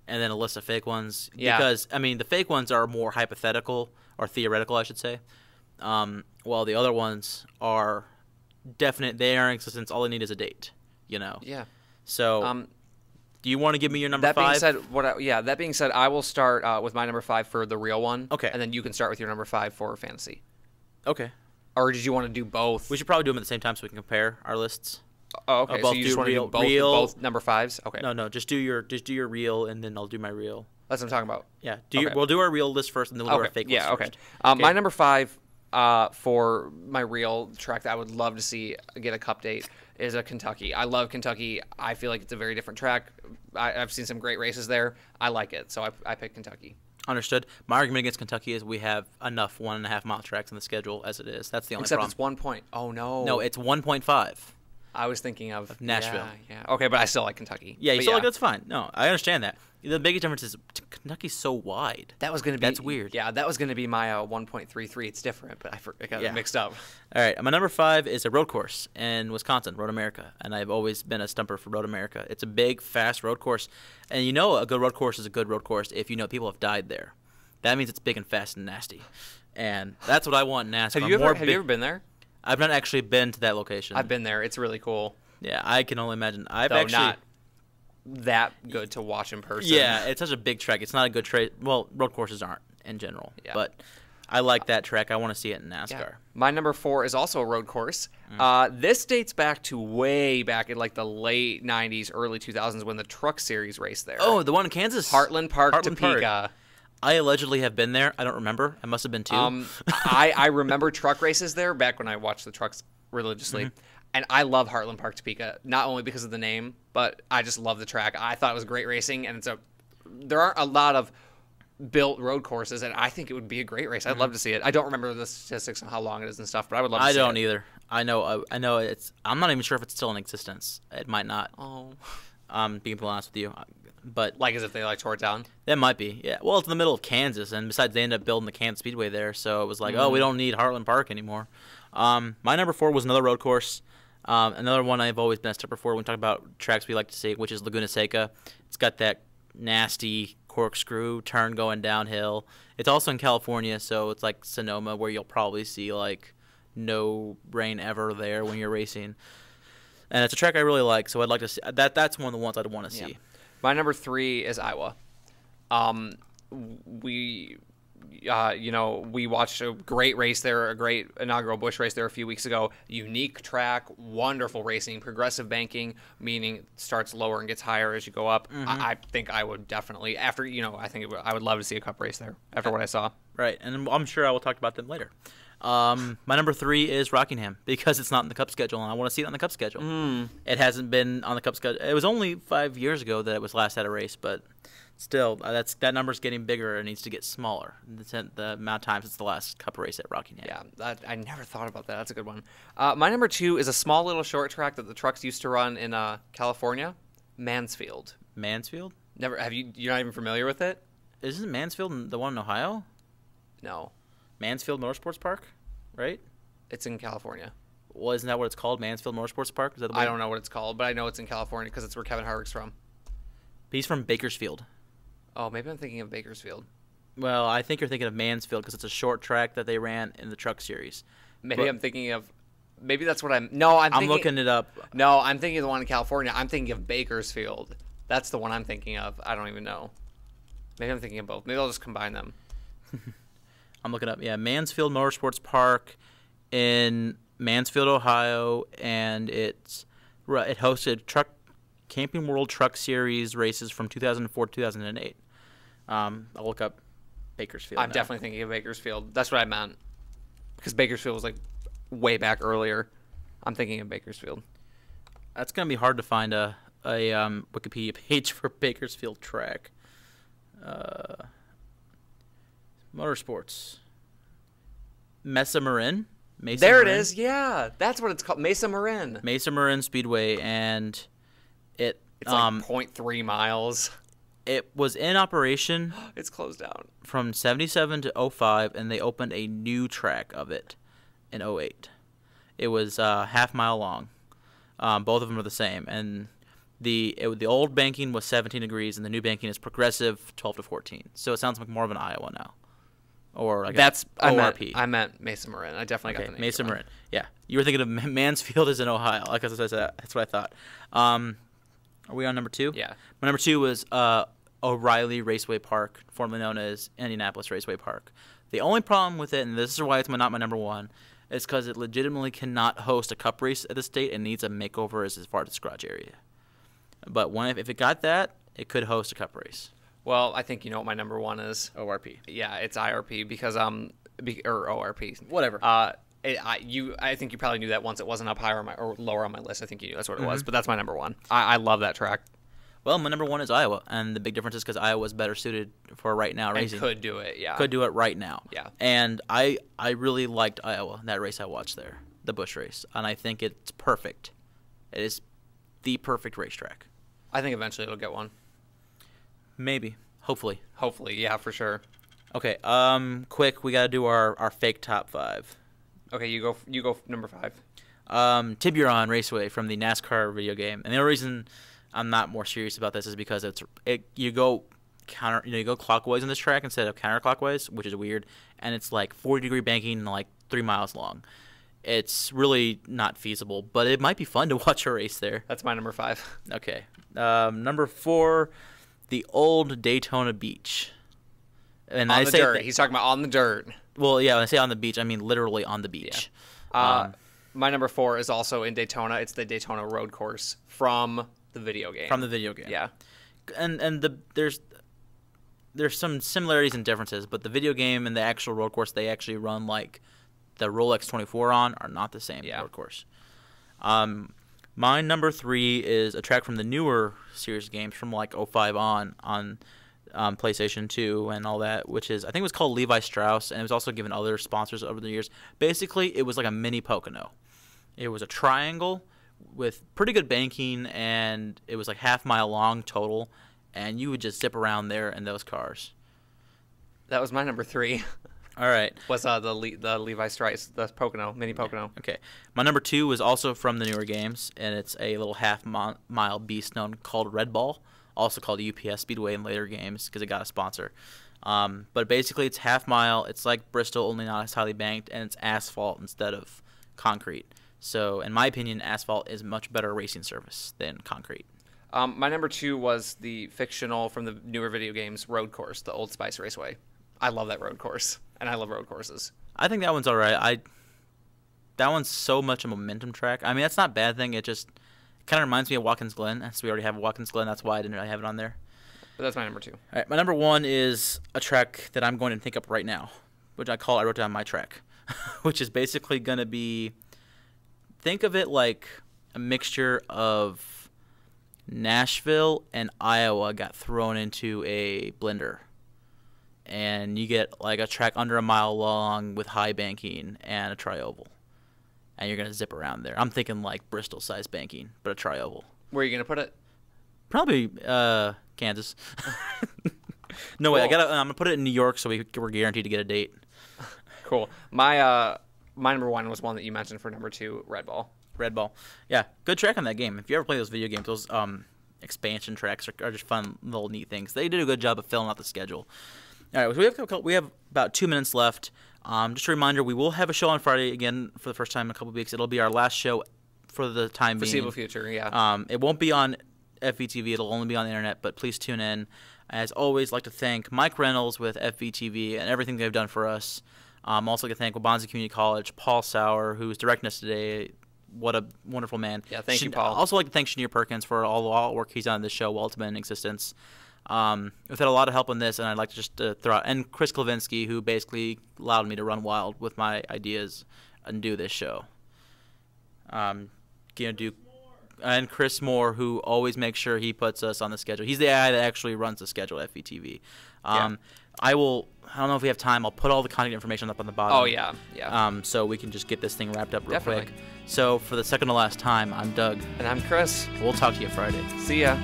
and then a list of fake ones. Yeah. Because, I mean, the fake ones are more hypothetical, or theoretical, I should say. While the other ones are definite. They are in existence. All they need is a date, you know? Yeah. So, do you want to give me your number that 5? That being said, I will start with my number 5 for the real one. Okay. And then you can start with your number 5 for fantasy. Okay. Or did you want to do both? We should probably do them at the same time so we can compare our lists. Oh, okay. So you just want to do both number 5s? Okay. No. Just do your real, and then I'll do my real. That's what I'm talking about. Yeah. We'll do our real list first, and then we'll do our fake list first. Okay. My number 5 for my real track that I would love to see get a cup date is a Kentucky. I love Kentucky. I feel like it's a very different track. I've seen some great races there. I like it, so I picked Kentucky. Understood. My argument against Kentucky is we have enough 1.5 mile tracks in the schedule as it is. That's the only Except problem. it's 1 point. Oh, no. No, it's 1.5. I was thinking of Nashville. Yeah. Okay, but I still like Kentucky. Yeah, you still like that's fine. No, I understand that. The biggest difference is Kentucky's so wide. That's weird. Yeah, that was going to be my 1.33. It's different, but I got it mixed up. All right, my number 5 is a road course in Wisconsin, Road America, and I've always been a stumper for Road America. It's a big, fast road course, and you know a good road course is a good road course if you know people have died there. That means it's big and fast and nasty, and that's what I want in NASCAR. Have you ever been there? I've not actually been to that location. I've been there. It's really cool. Yeah, I can only imagine. Not that good to watch in person. Yeah, it's such a big track. It's not a good track. Well, road courses aren't in general, but I like that track. I want to see it in NASCAR. Yeah. My number 4 is also a road course. This dates back to way back in like the late 90s, early 2000s when the Truck Series raced there. Oh, the one in Kansas? Heartland Park, Topeka. I allegedly have been there. I don't remember. I must have been too. I remember truck races there back when I watched the trucks religiously. Mm-hmm. And I love Heartland Park, Topeka, not only because of the name, but I just love the track. I thought it was great racing, and there aren't a lot of built road courses, and I think it would be a great race. I'd love to see it. I don't remember the statistics on how long it is and stuff, but I would love to see it. I don't either. I know it's. I'm not even sure if it's still in existence. It might not. Oh. Being honest with you, but like as if they tore it down. That might be. Yeah. Well, it's in the middle of Kansas, and besides, they ended up building the Kansas Speedway there, so it was like, oh, we don't need Heartland Park anymore. My number 4 was another road course. Another one I've always been a stepper for when we talk about tracks we like to see, which is Laguna Seca. It's got that nasty corkscrew turn going downhill. It's also in California, so it's like Sonoma, where you'll probably see like no rain ever there when you're racing. And it's a track I really like, so I'd like to see that. That's one of the ones I'd want to see. My number 3 is Iowa. We watched a great race there, a great inaugural Busch race there a few weeks ago. Unique track, wonderful racing, progressive banking, meaning it starts lower and gets higher as you go up. Mm-hmm. I think I would definitely, I would love to see a cup race there after what I saw. Right, and I'm sure I will talk about them later. My number 3 is Rockingham because it's not in the Cup schedule, and I want to see it on the Cup schedule. It hasn't been on the Cup schedule. It was only 5 years ago that it was last at a race, but still, that number's getting bigger. It needs to get smaller. The amount of times it's the last Cup race at Rockingham. Yeah, I never thought about that. That's a good one. My number 2 is a small little short track that the trucks used to run in California, Mansfield. Mansfield? Never. You're not even familiar with it? Isn't Mansfield the one in Ohio? No. Mansfield Motorsports Park, right? It's in California. Well, isn't that what it's called, Mansfield Motorsports Park? Is that the I don't know what it's called, but I know it's in California because it's where Kevin Harvick's from. He's from Bakersfield. Oh, maybe I'm thinking of Bakersfield. Well, I think you're thinking of Mansfield because it's a short track that they ran in the Truck Series. Maybe I'm thinking of. Maybe that's what I'm. No, I'm looking it up. No, I'm thinking of the one in California. I'm thinking of Bakersfield. That's the one I'm thinking of. I don't even know. Maybe I'm thinking of both. Maybe I'll just combine them. I'm looking up. Yeah, Mansfield Motorsports Park in Mansfield, Ohio, and it hosted Camping World Truck Series races from 2004 to 2008. I'll look up Bakersfield. I'm definitely thinking of Bakersfield. That's what I meant. Because Bakersfield was like way back earlier. I'm thinking of Bakersfield. That's going to be hard to find a Wikipedia page for Bakersfield track. Motorsports. Mesa Marin? There it is. Yeah, that's what it's called. Mesa Marin. Mesa Marin Speedway, and it's like 0.3 miles. It was in operation. It's closed down from 77 to 05, and they opened a new track of it in 08. It was half mile long. Both of them are the same, and The old banking was 17 degrees, and the new banking is progressive 12 to 14. So it sounds like more of an Iowa now, or like That's ORP. I meant Mesa Marin. I definitely got the name. Mesa wrong. Marin. Yeah, you were thinking of Mansfield is in Ohio. Like I said, that's what I thought. Are we on number 2? Yeah. My number 2 was O'Reilly Raceway Park, formerly known as Indianapolis Raceway Park. The only problem with it, and this is why it's not my number 1, is because it legitimately cannot host a cup race at the state and needs a makeover as far as its garage area. But if it got that, it could host a cup race. Well, I think you know what my number 1 is. ORP. Yeah, it's IRP because or ORP. Whatever. I think you probably knew that once it wasn't up higher or lower on my list. I think you knew that's what it was, but that's my number 1. I love that track. Well, my number 1 is Iowa, and the big difference is because Iowa is better suited for right now racing. And could do it, yeah. Could do it right now. Yeah. And I really liked Iowa, that race I watched there, the Busch race, and I think it's perfect. It is the perfect racetrack. I think eventually it'll get one. Maybe. Hopefully. Hopefully, yeah, for sure. Okay, quick, we got to do our fake top 5. Okay, you go number 5. Tiburon Raceway from the NASCAR video game. And the only reason I'm not more serious about this is because you go clockwise on this track instead of counterclockwise, which is weird, and it's like 40-degree banking and like 3 miles long. It's really not feasible, but it might be fun to watch a race there. That's my number 5. Okay. Number 4, the old Daytona Beach. And on the dirt. He's talking about on the dirt. Well, yeah, when I say on the beach, I mean literally on the beach. Yeah. My number 4 is also in Daytona. It's the Daytona Road Course from the video game. From the video game. Yeah. And there's some similarities and differences, but the video game and the actual road course they actually run like the Rolex 24 on are not the same road course. My number 3 is a track from the newer series games from like 05 on PlayStation 2 and all that, which is I think it was called Levi Strauss, and it was also given other sponsors over the years. Basically, it was like a mini Pocono. It was a triangle with pretty good banking, and it was like half-mile long total, and you would just zip around there in those cars. That was my number 3. All right. Was the Levi Strauss, the Pocono, mini Pocono. Okay. My number 2 is also from the newer games, and it's a little half-mile beast known called Red Ball, also called UPS Speedway in later games because it got a sponsor. But basically, it's half-mile. It's like Bristol, only not as highly banked, and it's asphalt instead of concrete. So, in my opinion, asphalt is much better racing surface than concrete. My number 2 was the fictional from the newer video games road course, the Old Spice Raceway. I love that road course, and I love road courses. I think that one's all right. That one's so much a momentum track. I mean, that's not a bad thing. It just kind of reminds me of Watkins Glen. We already have Watkins Glen. That's why I didn't really have it on there. But that's my number 2. All right, my number 1 is a track that I'm going to think up right now, which I wrote down my track, which is basically going to be, think of it like a mixture of Nashville and Iowa got thrown into a blender. And you get like a track under a mile long with high banking and a tri-oval. And you're going to zip around there. I'm thinking like Bristol-sized banking, but a tri-oval. Where are you going to put it? Probably Kansas. No way. I'm going to put it in New York so we're guaranteed to get a date. Cool. My number 1 was one that you mentioned for number 2, Red Ball. Red Ball. Yeah, good track on that game. If you ever play those video games, those expansion tracks are just fun little neat things. They did a good job of filling out the schedule. All right, so we have about 2 minutes left. Just a reminder, we will have a show on Friday again for the first time in a couple of weeks. It'll be our last show for the time being. Foreseeable future, yeah. It won't be on FVTV. It'll only be on the internet, but please tune in. As always, I'd like to thank Mike Reynolds with FVTV and everything they've done for us. Also like to thank Wabanzi Community College, Paul Sauer, who's directing us today. What a wonderful man. Yeah, thank you, Paul. Also like to thank Shanier Perkins for all the work he's done on this show while it's been in existence. We've had a lot of help on this, and I'd like to just throw out, and Chris Klavinsky, who basically allowed me to run wild with my ideas and do this show. And Chris Moore, who always makes sure he puts us on the schedule. He's the guy that actually runs the schedule at FVTV. Yeah. I don't know if we have time. I'll put all the contact information up on the bottom. Oh, yeah. So we can just get this thing wrapped up real Definitely. quick. So for the second to last time, I'm Doug. And I'm Chris. We'll talk to you Friday. See ya.